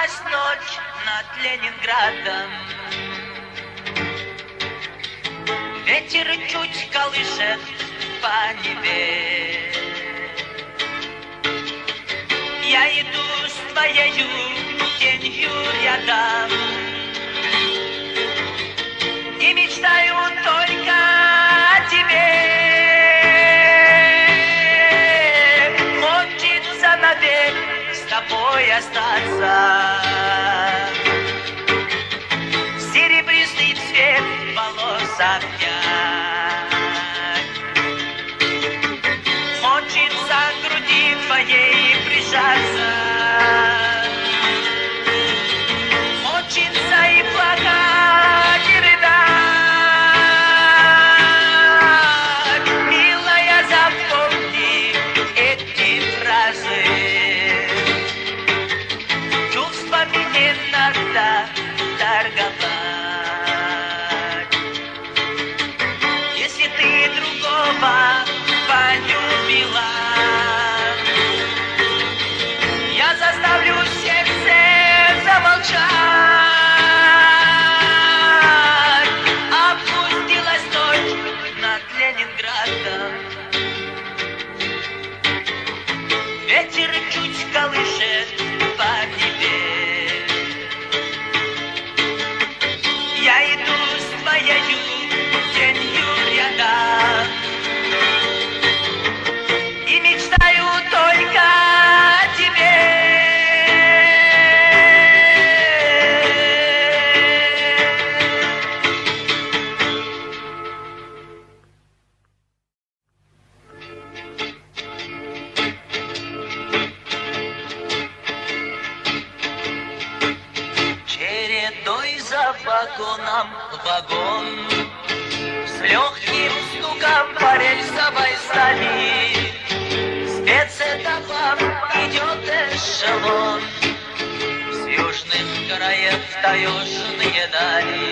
Опустилась ночь над Ленинградом. Ветер чуть колышет по небе. Я иду с твоею тенью рядом и мечтаю только о тебе. Хочется навек с тобой остаться. Серебристый цвет волос опять. Хочется к груди твоей прижаться. Хочется и плакать, и рыдать. Милая, запомни эти фразы. Чувствами не надо торговать. Если ты другого полюбила, я заставлю сердце замолчать. Опустилась ночь над Ленинградом. Ветер чуть колышет по небе. Я иду с твоею тенью рядом и мечтаю только о тебе. Чередой за вагоном вагон, с легким стуком по рельсовой стали, спецэтапом идет эшелон. С южных краев таежные дали,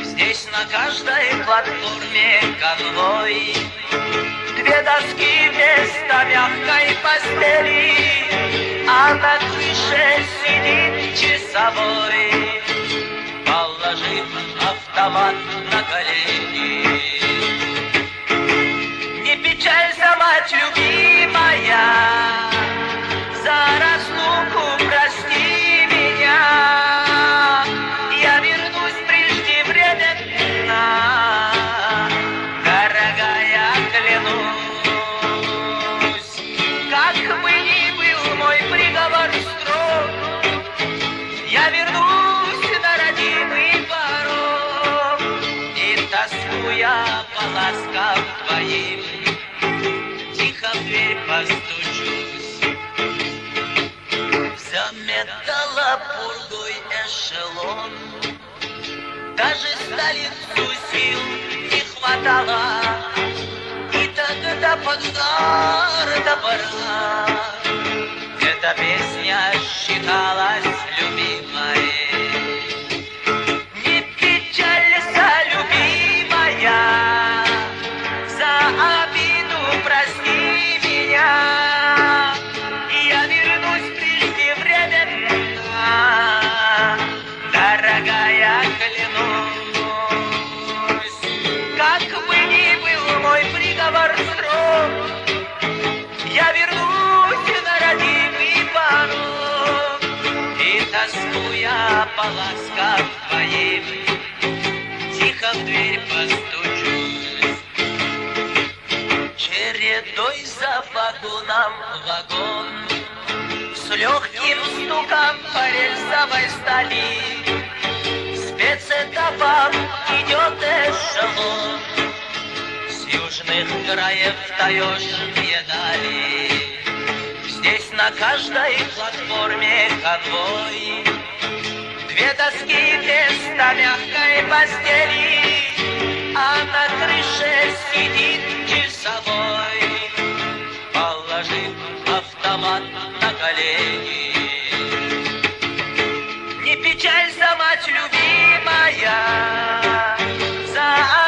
здесь на каждой платформе конвой. Две доски вместо мягкой постели, а на крыше сидит часовой, положив автомат на колени. Не печалься, мать любимая, за разлуку прости меня. Я вернусь преждевременно, дорогая, клянусь. Как бы ни был мой приговор строг, я вернусь на родимый порог и, тоскуя по ласкам твоим, тихо в дверь постучусь. Заметала пургой эшелон, даже столицу сил не хватало. И тогда под удар топора эта песня считалась любимой. Не печалься, любимая, за обиду прости меня. Я вернусь преждевременно, дорогая, клянусь. Как бы ни был мой приговор строг, я вернусь на родимый порог и, тоскуя по ласкам твоим, тихо в дверь постучусь. Чередой за вагоном вагон, с легким стуком по рельсовой стали, спецэтапом идет эшелон. С южных краев таежные дали, здесь на каждой платформе конвой. Две доски вместо мягкой постели, а на крыше сидит часовой, положив автомат на колени. Не печалься, мать любимая, за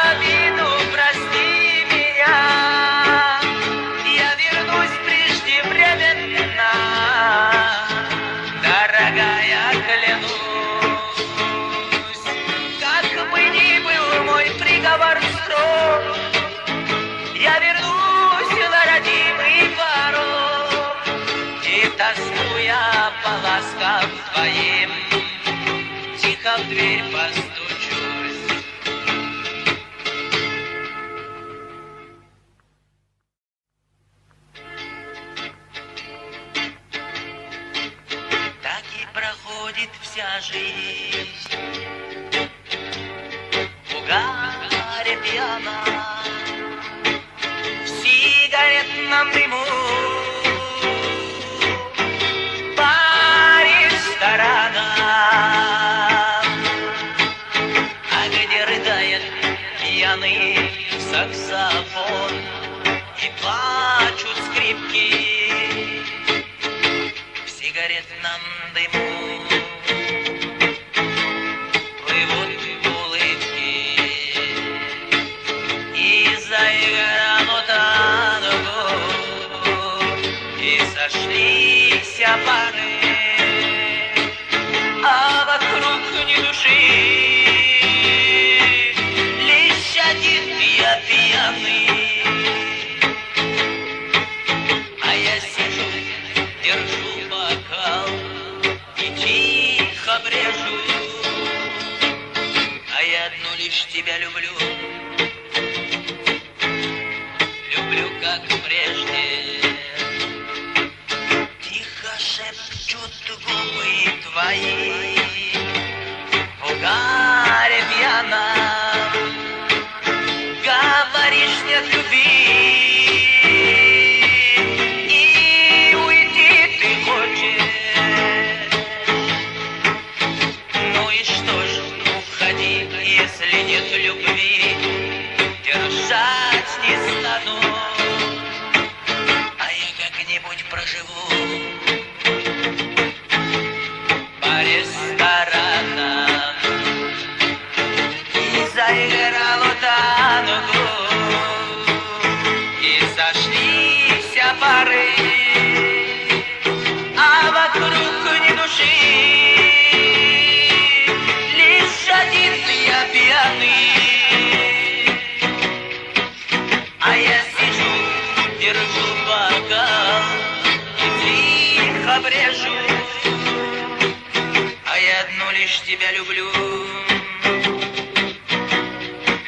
обиду прости меня. Я вернусь преждевременно, дорогая. я в дверь постучусь. Так и проходит вся жизнь, в угаре пьяна, в сигаретном дыму, по ресторанам, а где рыдает пьяный саксофон и плачут скрипки в сигаретном дыму. Плывут улыбки и заиграло танго, и сошлись пары, а вокруг ни души, лишь один я пьяный. А я сижу, держу бокал и тихо брежу, а я одну лишь тебя люблю, люблю как прежде. Тихо шепчут губы твои в угаре пьяном, говоришь нет любви, и уйти ты хочешь. Ну и что ж, уходи, если нет любви, держать не стану, а я как-нибудь проживу по ресторанам. И заиграло танго, и сошлись пары, а вокруг ни души, лишь один я пьяный. А я сижу, держу бокал и тихо брежу, а я одну лишь тебя люблю,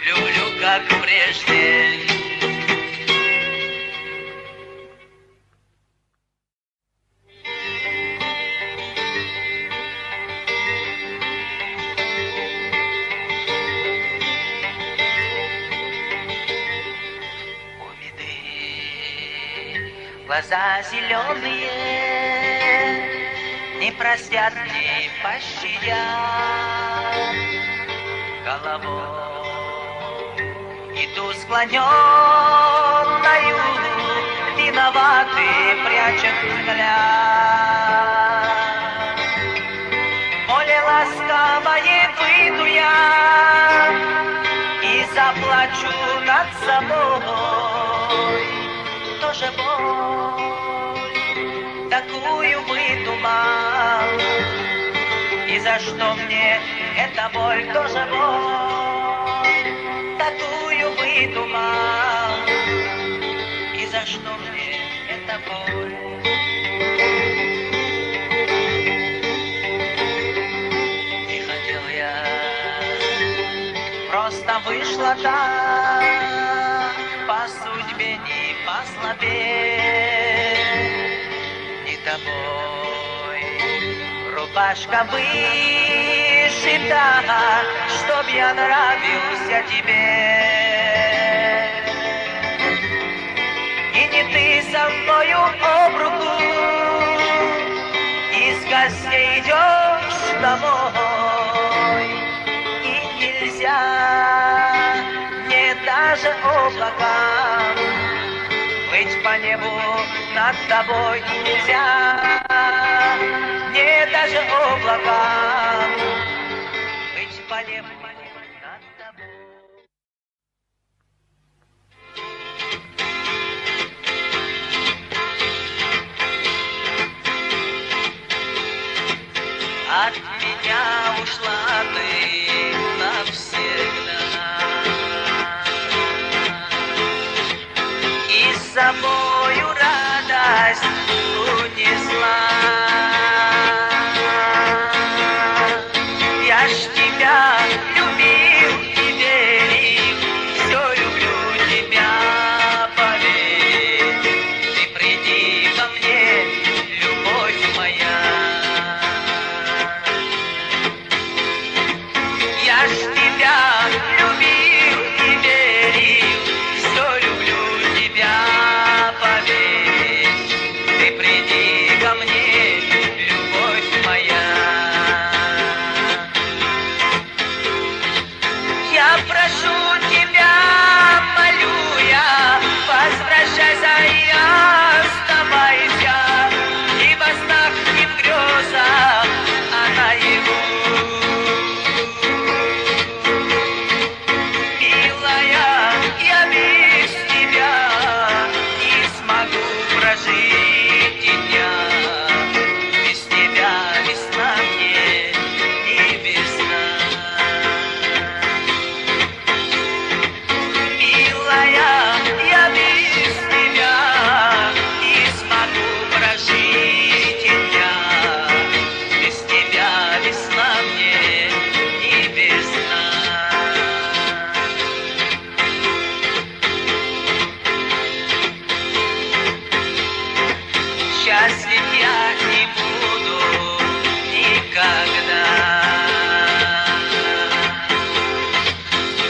люблю как прежде. Глаза зеленые не простят, не пощадят, головой иду склоненною, виноватый прячет взгляд. Более ласковое выйду я и заплачу над собой. Тоже боль, такую выдумал, и за что мне эта боль? Тоже боль, такую выдумал, и за что мне эта боль? Не хотел я, просто вышла так, по судьбе не послабее, не тобой рубашка вышита, чтоб я нравился тебе. И не ты со мною об руку из гостей идешь домой, и нельзя мне даже облакам плыть по небу над тобой, нельзя мне даже облакам плыть по небу над тобой. От меня ушла ты навсегда, и с собою радость унесла. Я ж Милая, я без тебя не смогу прожить и дня. Без тебя весна мне не весна. Счастлив я не буду никогда.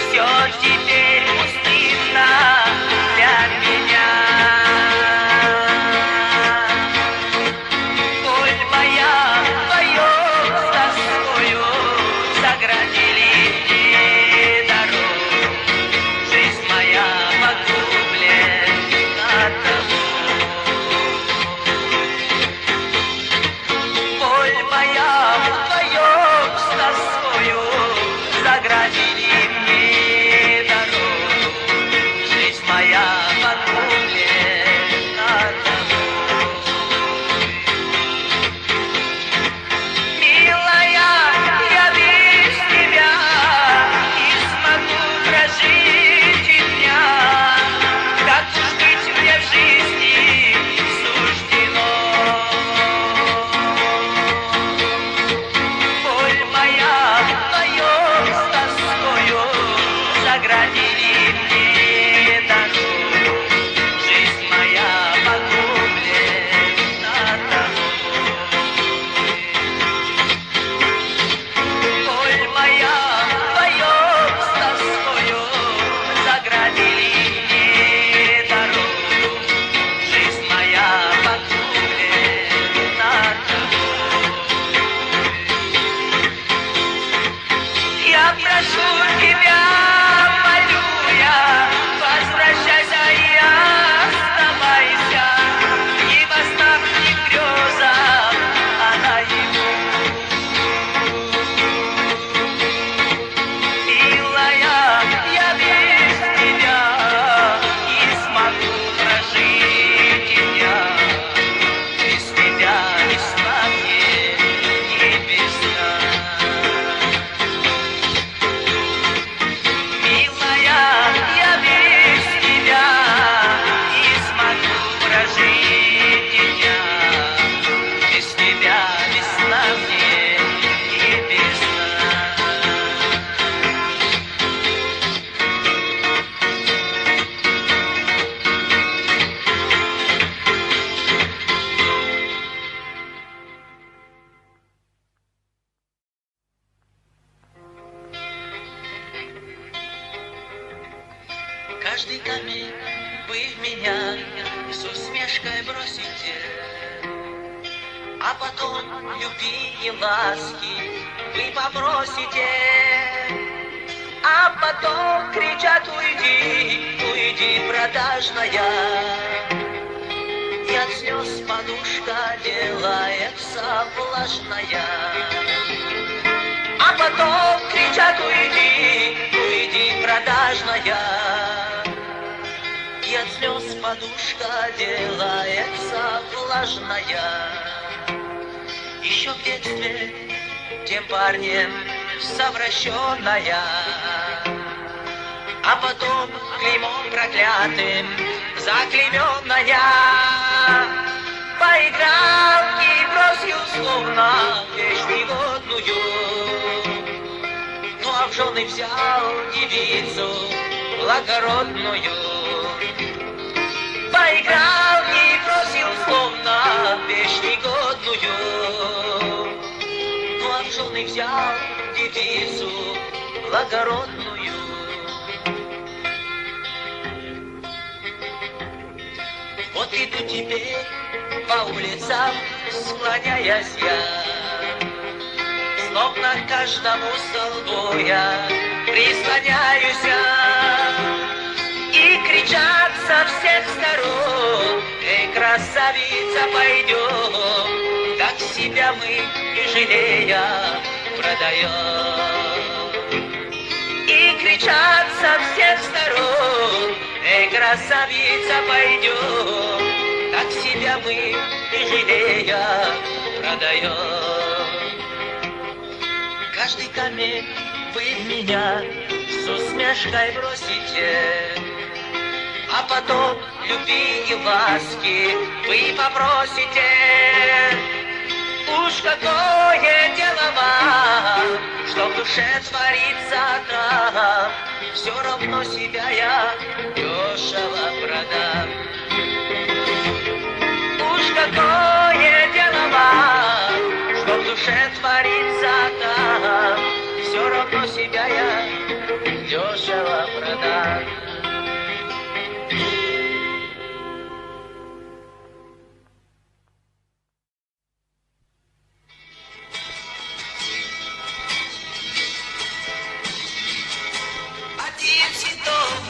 Все теперь пустынно для меня. Боль моя вдвоем с тоскою заградили мне дорогу. Жизнь моя погублена тобой. Боль моя вдвоем с тоскою заградили мне дорогу. Жизнь моя погублена тобой. Милая, я без тебя не смогу прожить и дня. Как уж быть мне в жизни суждено. Боль моя вдвоем с тоскою заградили мне дорогу. Жизнь моя погублена тобой. Боль моя вдвоем с тоскою заградили мне дорогу. Жизнь моя погублена тобой. Я прошу тебя, молю я, возвращайся и оставайся. Не во снах, не в грезах, а наяву. Милая, я без тебя не смогу прожить и дня. Без тебя весна мне не весна. Милая, я без тебя не смогу прожить и дня. Без тебя весна мне не весна. Каждый камень вы в меня с усмешкой бросите, а потом любви и ласки вы попросите, а потом кричат: уйди, уйди, продажная. И от слез подушка делается влажная. А потом кричат: уйди, уйди, продажная. И от слез подушка делается влажная. Еще в детстве тем парнем совращенная, а потом клеймом проклятым заклейменная. Поиграл и бросил словно вещь негодную, ну а в жены взял девицу благородную. Поиграл и бросил словно вещь негодную, ну а в жены взял девицу благородную. Вот иду теперь по улицам, склоняясь я, словно к каждому столбу я прислоняюсь я. И кричат со всех сторон: эй, красавица, пойдем, как себя мы, не жалея, продаем. И кричат со всех сторон: эй, красавица, пойдем, как себя мы, не жалея, продаем. Каждый камень вы в меня с усмешкой бросите, потом любви и ласки вы попросите. Уж какое дело вам, что в душе творится там, все равно себя я дешево продам. Уж какое дело вам, что в душе творится там, все равно себя я дешево продам. Один цветок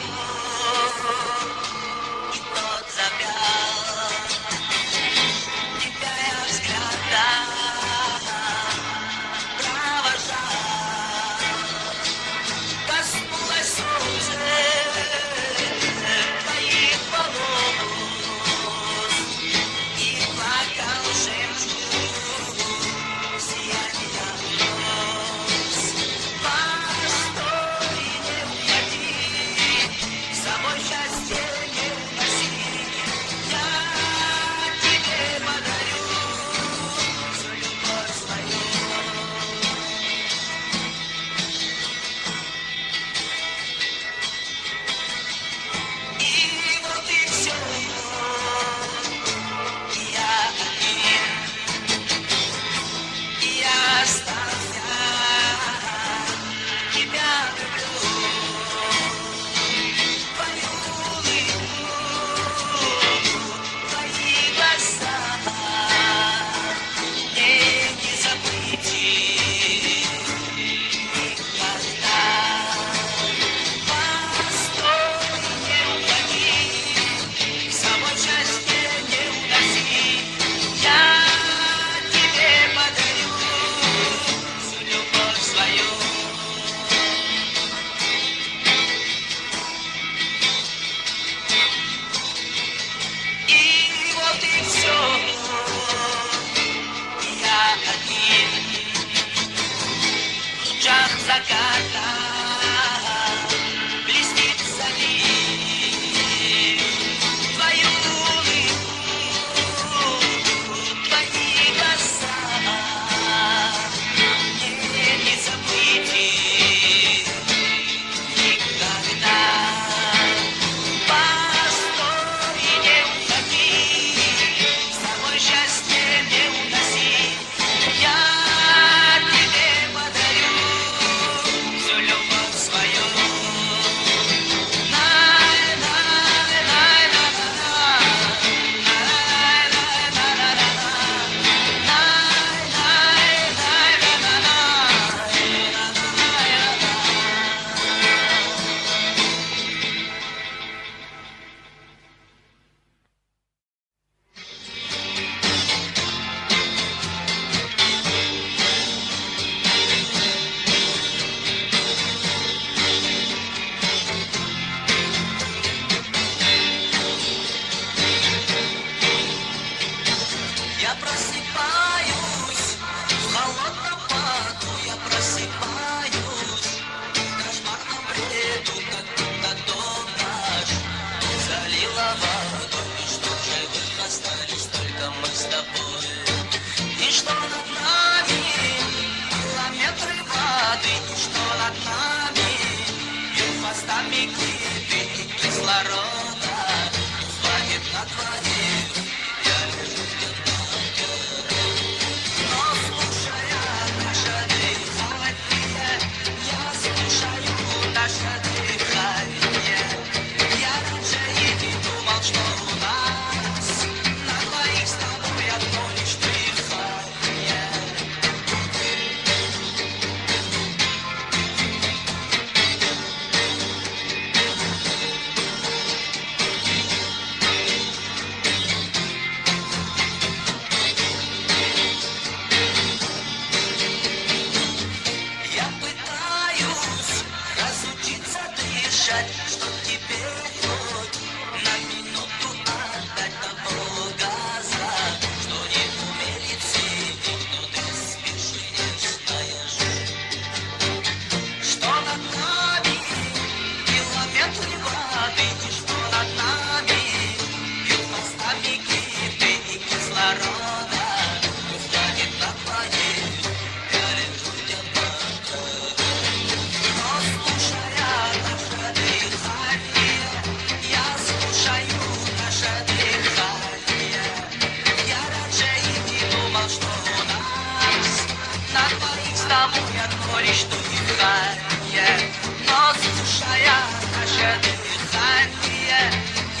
наше дыхание,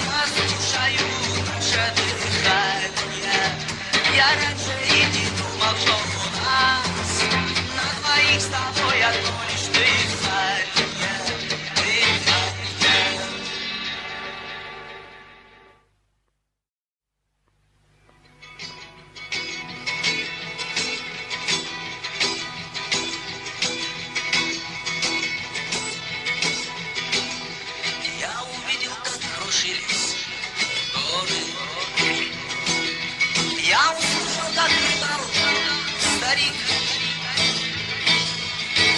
я слушаю наше дыхание. Я раньше и не думал, что у нас на двоих с тобой одно лишь дыхание, дыхание. Я увидел, как кружились горы. Я услышал, как рыдал старик,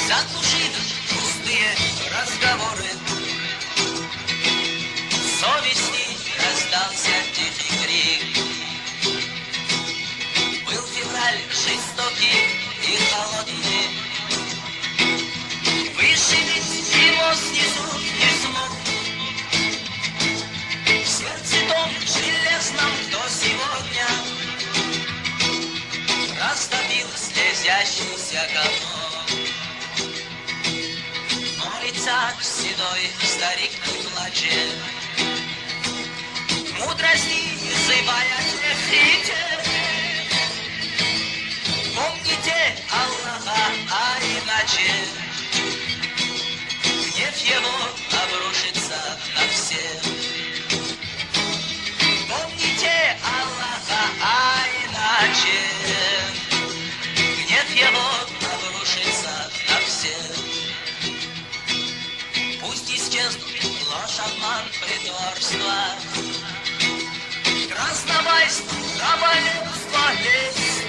заглушив пустые разговоры. В совести раздался тихий крик. Был февраль жестокий и холодный. Вышибить его снизу не смог. В сердце том железном до сегодня растопил слезящийся комок. Но лица седой старик не плачет, мудрости зыбая смехите. Помните Аллаха, а иначе гнев его обрушится на всех. Помните Аллаха, а иначе гнев его обрушится на всех. Пусть исчезнут ложь, обман, притворство, краснобайство, раболепство, лесть.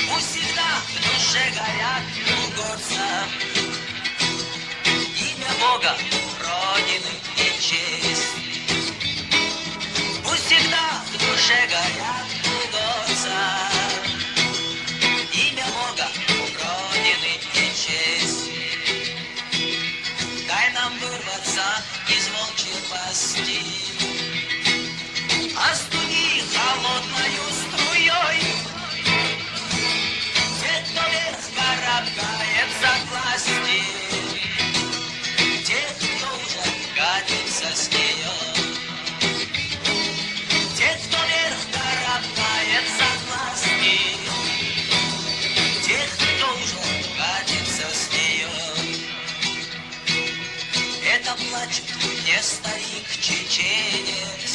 Пусть всегда в душе горят угодца имя Бога, Родины и честь. Пусть всегда в душе горят угодца имя Бога, Родины и честь. Дай нам вырваться из волчьей пасти, остуди холодною струей тех, кто вверх карабкается к власти, тех, кто уже катится с нее, тех, кто вверх карабкается к власти, тех, кто уже катится с нее. Это плачет не старик-чеченец,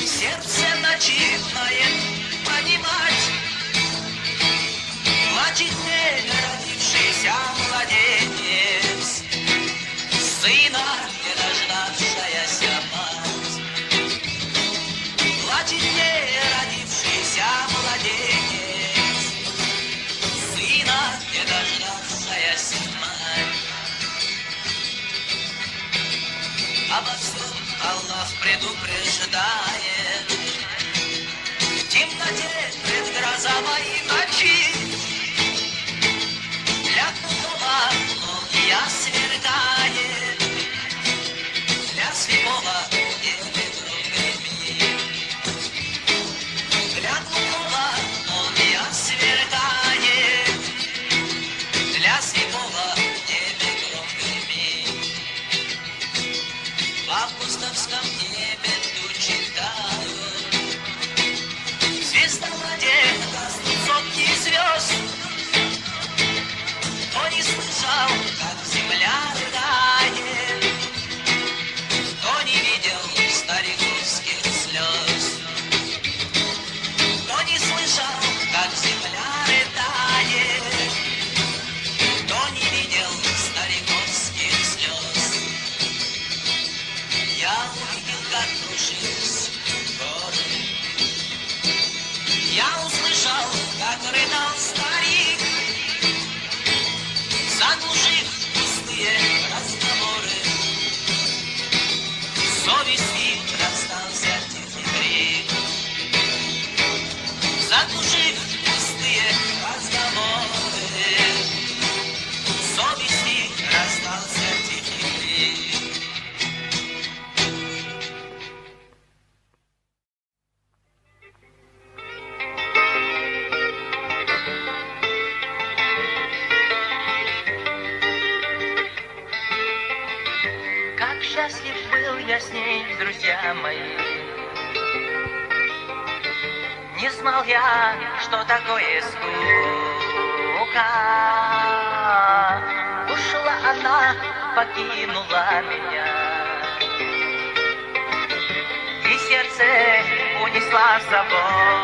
сердце начинает понимать. Плачет не родившийся младенец, сына не дождавшаяся мать. Плачет не родившийся младенец, сына не дождавшаяся мать. Обо всем Аллах предупреждает в темноте предгрозовой ночи. Для глухого молния сверкает, для слепого небе гром. Для глухого молния сверкает, для слепого небе гром гремит. В августовском небе тучи тают, в звездолете гаснут сотни звезд. Кто не слышал, как земля рыдает, кто не видел стариковских слез, кто не слышал, как земля рыдает, кто не видел стариковских слез. Я увидел, как был я с ней, друзья мои. Не знал я, что такое скука. Ушла она, покинула меня, и сердце унесла с собой.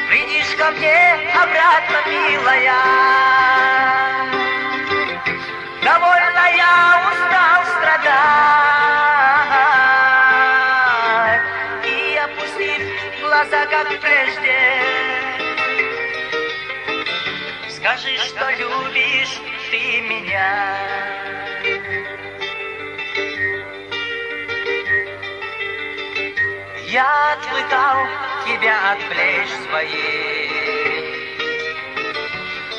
Придишь ко мне обратно, милая. Довольно я устал страдать, и опустив глаза, как прежде, скажи, что любишь ты меня. Я отвыкал тебя от плеч своих,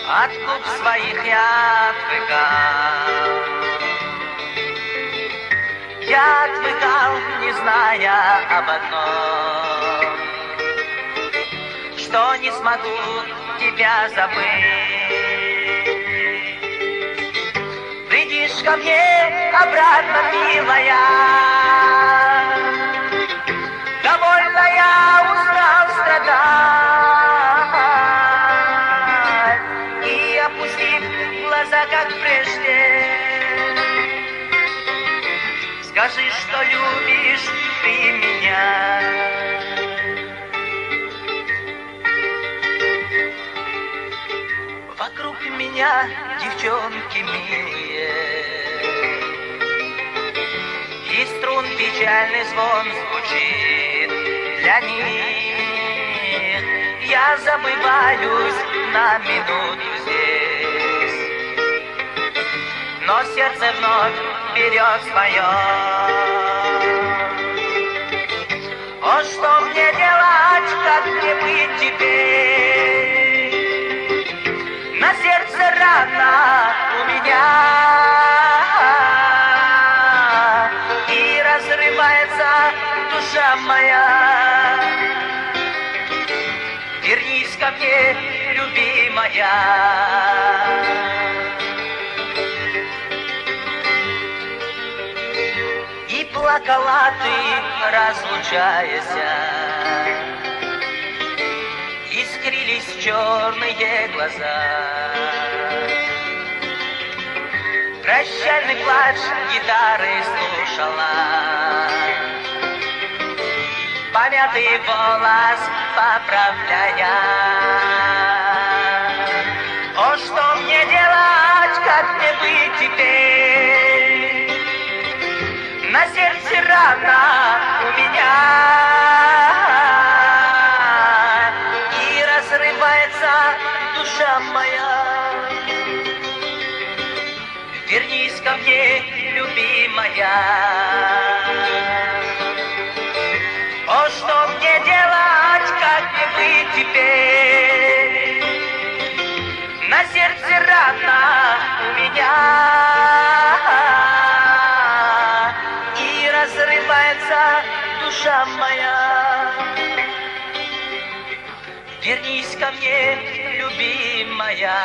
от губ своих я отвыкал. Я отвыкал, не зная об одном, что не смогу тебя забыть. Придишь ко мне обратно, милая. Довольно я устал страдать, и опустив глаза, как прежде, скажи, что любишь ты меня. Вокруг меня девчонки милые, и струн печальный звон звучит для них. Я забываюсь на минуту здесь, но сердце вновь берет свое. О, что мне делать, как мне быть теперь? На сердце рана у меня, и разрывается душа моя. Вернись ко мне, любимая. И плакала ты, разлучаясь, искрились черные глаза. Прощальный плач гитары слушала, помятый волос поправляя. О, что мне делать, как мне быть теперь? На сердце рана у меня, и разрывается душа моя. Вернись ко мне, любимая. О, что мне делать, как мне быть теперь? На сердце рана у меня, и разрывается душа моя. Вернись ко мне, любимая.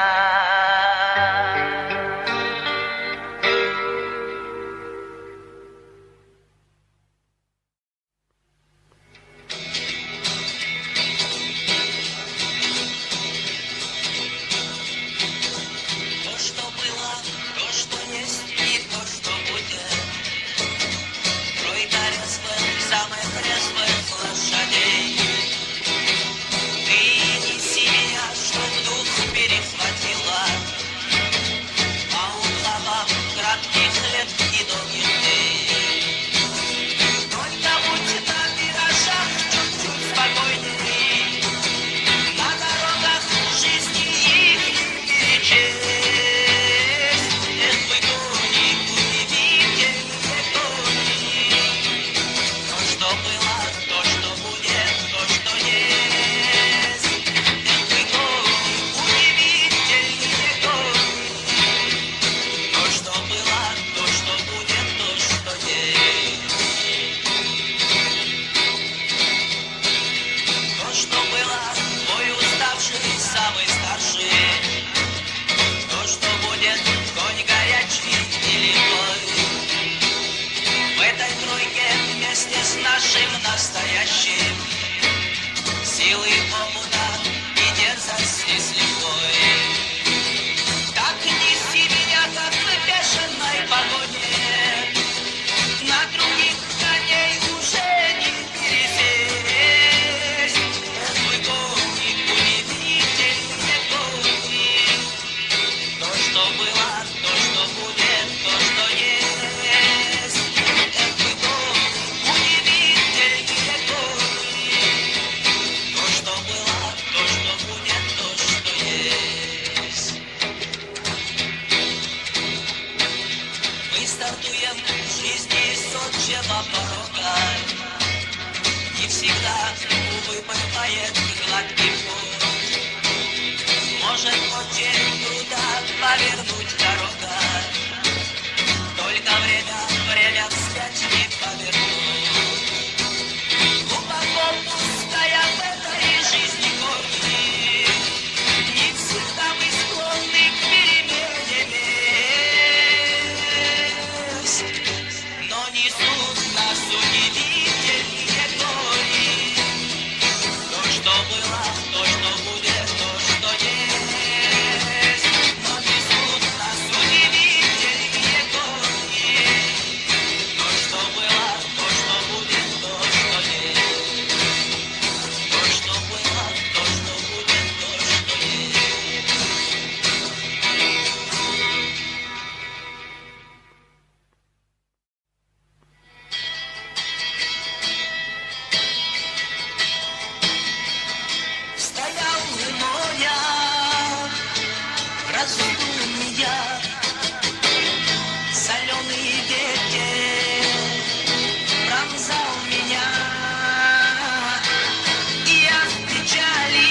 Перехватила нашим настоящим. Силы омута и дерзости слепой. Так неси меня, как в бешеной погоне. На других коней уже не пересесть. Твой гонит удивительный гонит. То, что было, то, что будет, то, что есть. Твой гонит удивительный гонит. То, что было, то, что будет, то, что есть. Мы стартуем в жизни с отчего порога. Не всегда, увы, бывает гладкий путь. Может, очень трудно повернуть дорога. Только время вспять не повернуть. Глубоко пустая в этой жизни корни. Не всегда мы склонны к перемене мест. Но несут нас удивительные горе. То, что было, то, что будет, то, что есть. Но несут нас удивительные горе. То, что было, то, что будет, то, что есть. То, что было, то, что будет, то, что есть. Стоял луноя, раздумья, соленый ветер пронзал меня, и я в печали,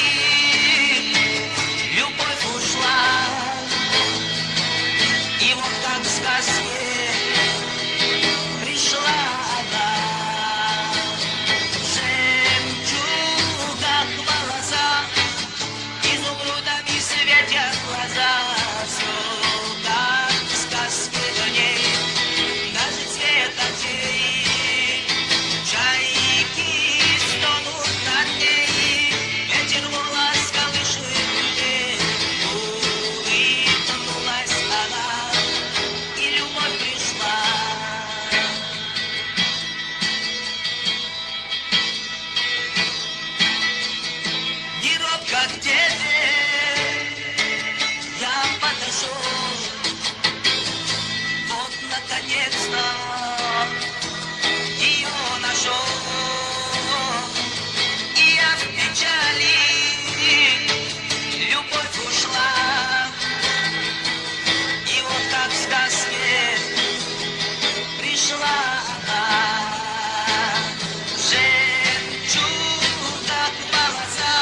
любовь ушла, и вот как в сказке пришла она. В жемчугах волоса, изумрудами светят глаза. Всё как в сказке до ней, даже цвет очей. Чайки стонут над ней, ветер волос колышет людей. Улыбнулась она, и любовь пришла. И робко к тебе я подошел. Вот наконец-то ее нашел. И я в печали, любовь ушла. И вот как в сказке пришла она. В жемчугах волоса,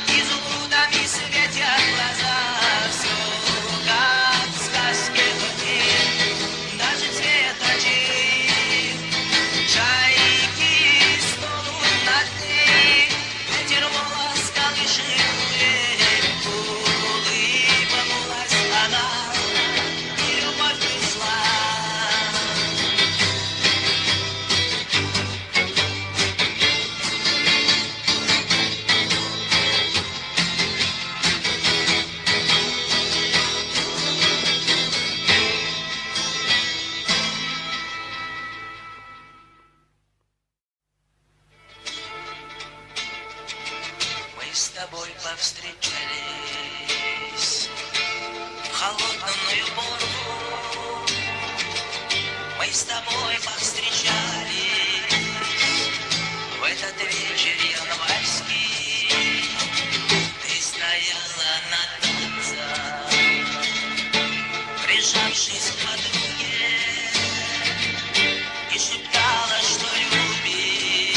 изумрудами светят глаза. Всё как в сказке до ней, даже цвет очей. Чайки стонут над ней, ветер волос колышет людей. Улыбнулась она, и любовь пришла. Мы с тобой повстречались в холодную пору. Мы с тобой повстречались в этот вечер январский. Ты стояла на танцах, прижавшись к подруге, и шептала, что любишь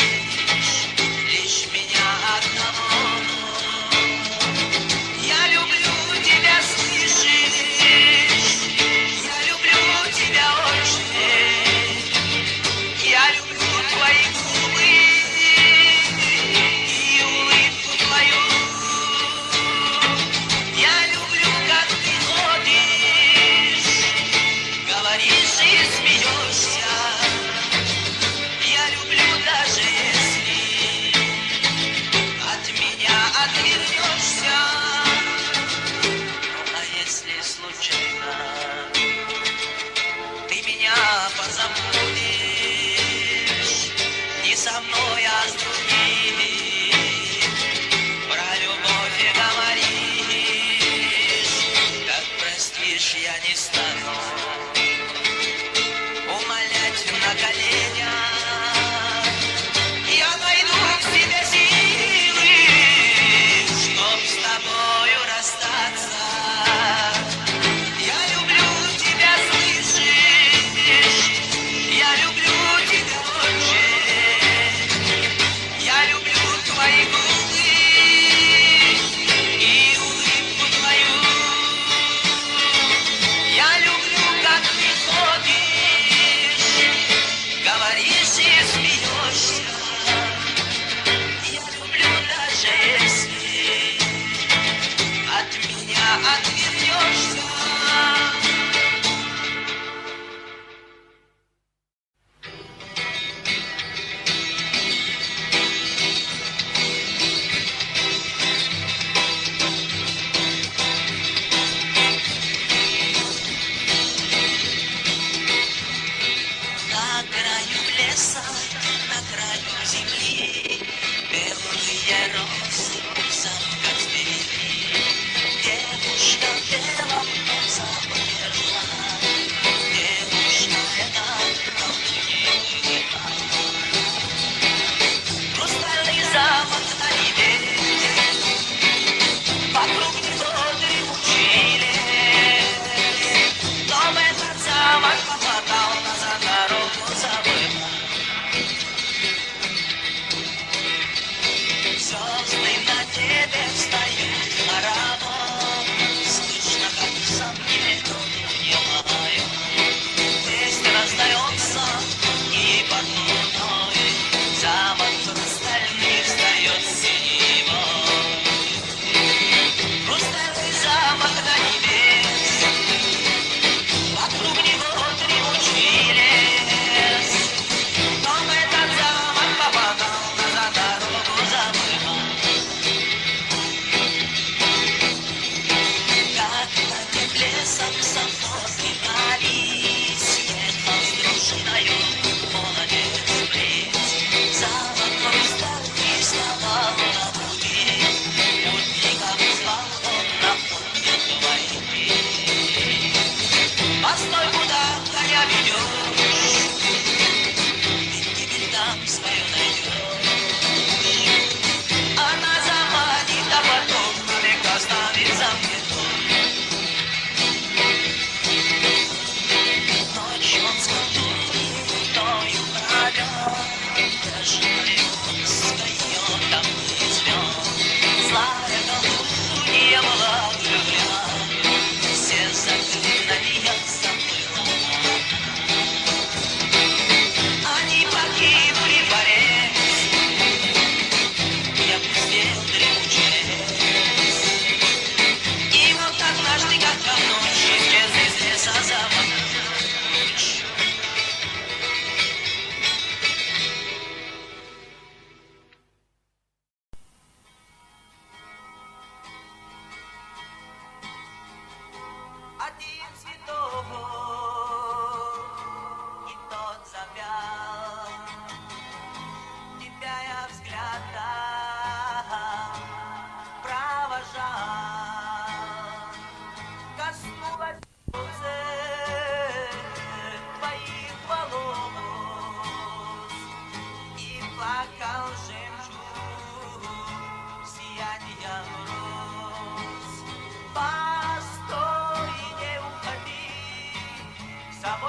лишь меня одного. Я люблю тебя, слышишь? Я люблю тебя очень. Я люблю твои губы и улыбку твою. Я люблю, как ты ходишь, говоришь и смеешься. Я люблю даже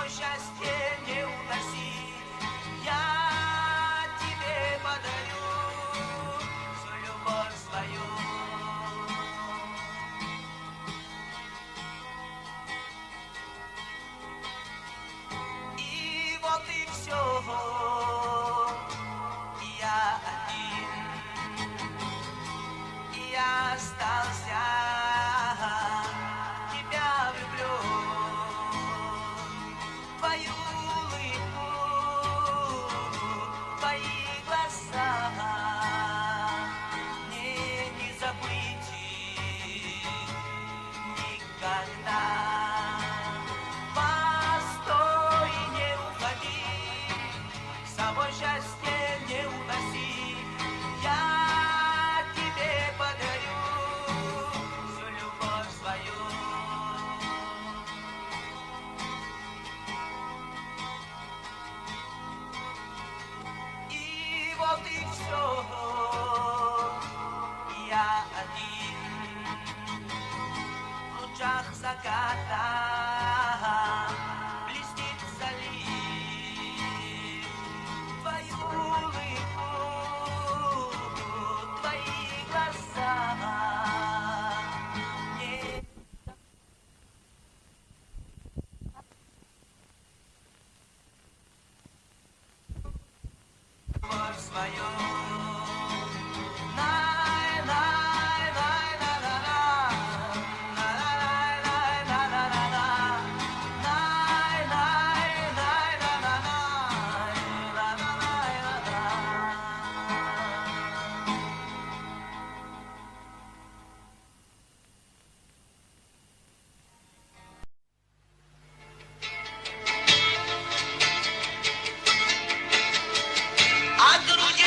собой счастье не уноси. Я тебе подарю всю любовь свою. И вот и все, я один, и я остался, тебя влюблен, твою улыбку, твои глаза мне не забыть никогда. Постой, не уходи, с собой счастье не уноси. Я тебе подарю всю любовь свою. И вот и все, я один, в лучах заката блестит залив, твою улыбку, твои глаза мне любовь свою. А груди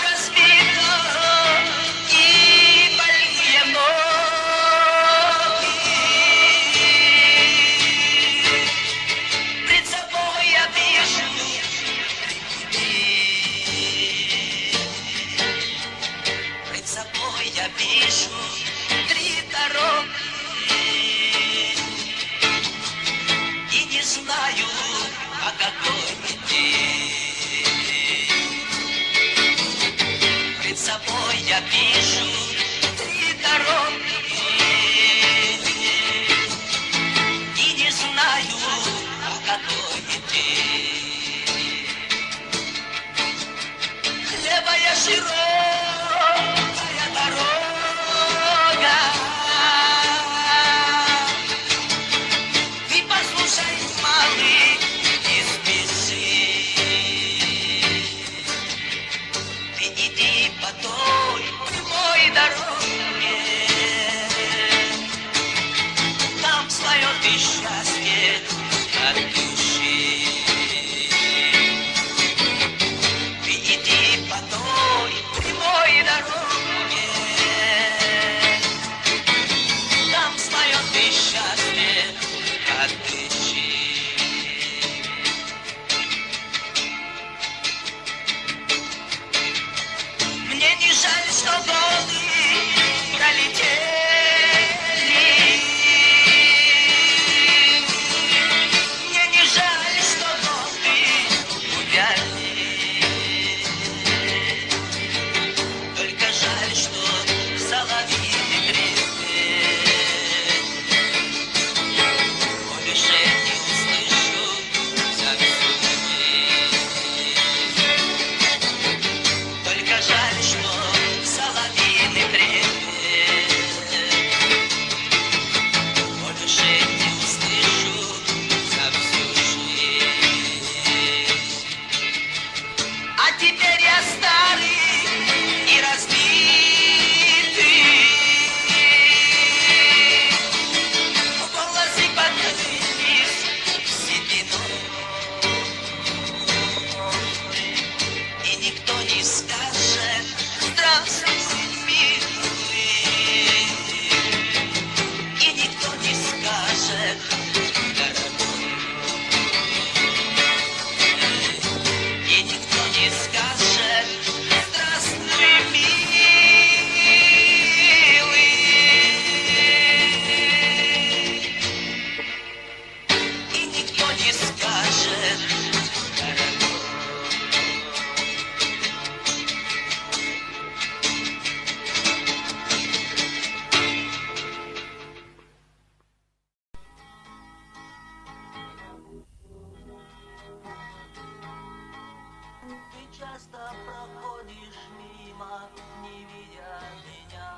часто проходишь мимо, не видя меня,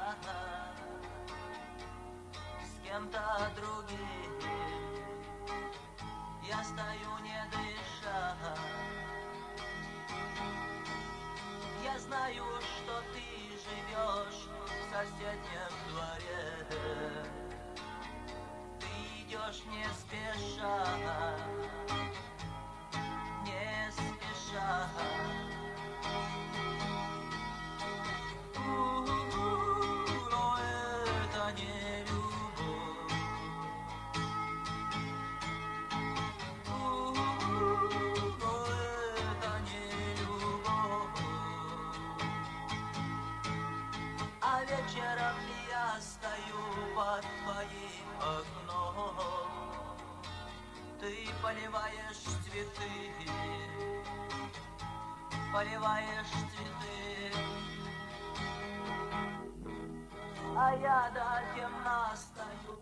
с кем-то другим. Я стою не дыша. Я знаю, что ты живешь в соседнем дворе. Ты идешь не спеша, не спеша. Но это не любовь. Но это не любовь. А вечером я стою под твоим окном. Ты поливаешь цветы, поливаешь цветы. А я до темна стою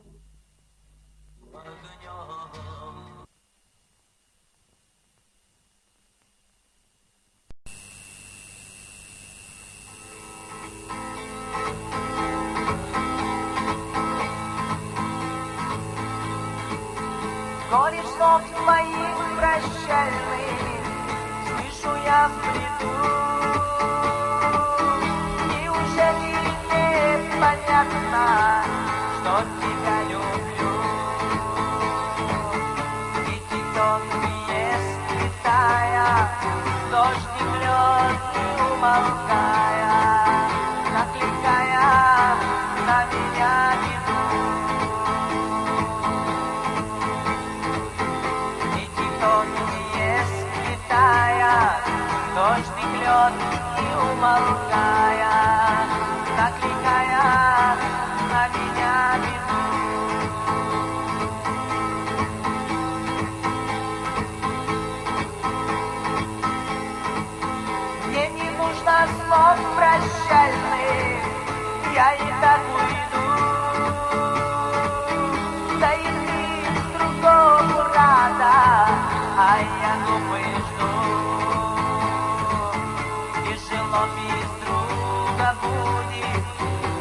огнем. Горишь снов твоих прощальных, слышу я в бреду. Неужели непонятно, что тебя люблю? Эти тонкие сплетая, дождик лед не умолкая, накликая на меня беду. Тонкие сплетая, дождик лед не умолкая, накликая на меня беду. Мне не нужно слов прощальных, я и так уйду. Да и ты другому рада, а я глупый жду. Тяжело без друга будет,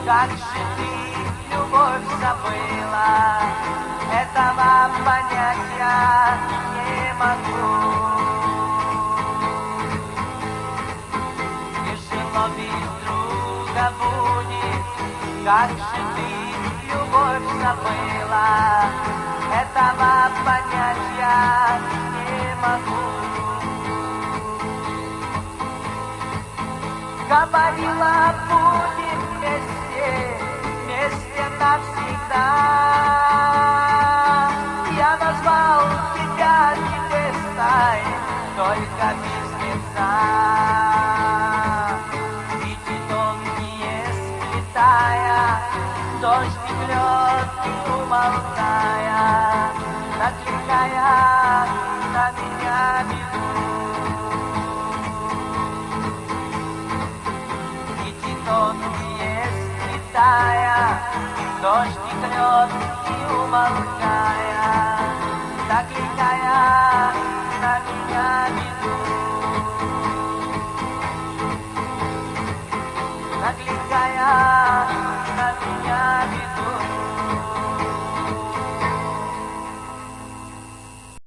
как же ты любовь забыла. Этого понять я не могу. Тяжело без друга будет, как же ты любовь забыла. Этого понять я не могу. Говорила, будем вместе, вместе навсегда. Я назвал тебя невестой, только без лица. Эти тонкие сплетая, дождик лед не умолкая, накликая на меня беду. Эти тонкие сплетая, дождик лед не умолкая, накликая на меня беду.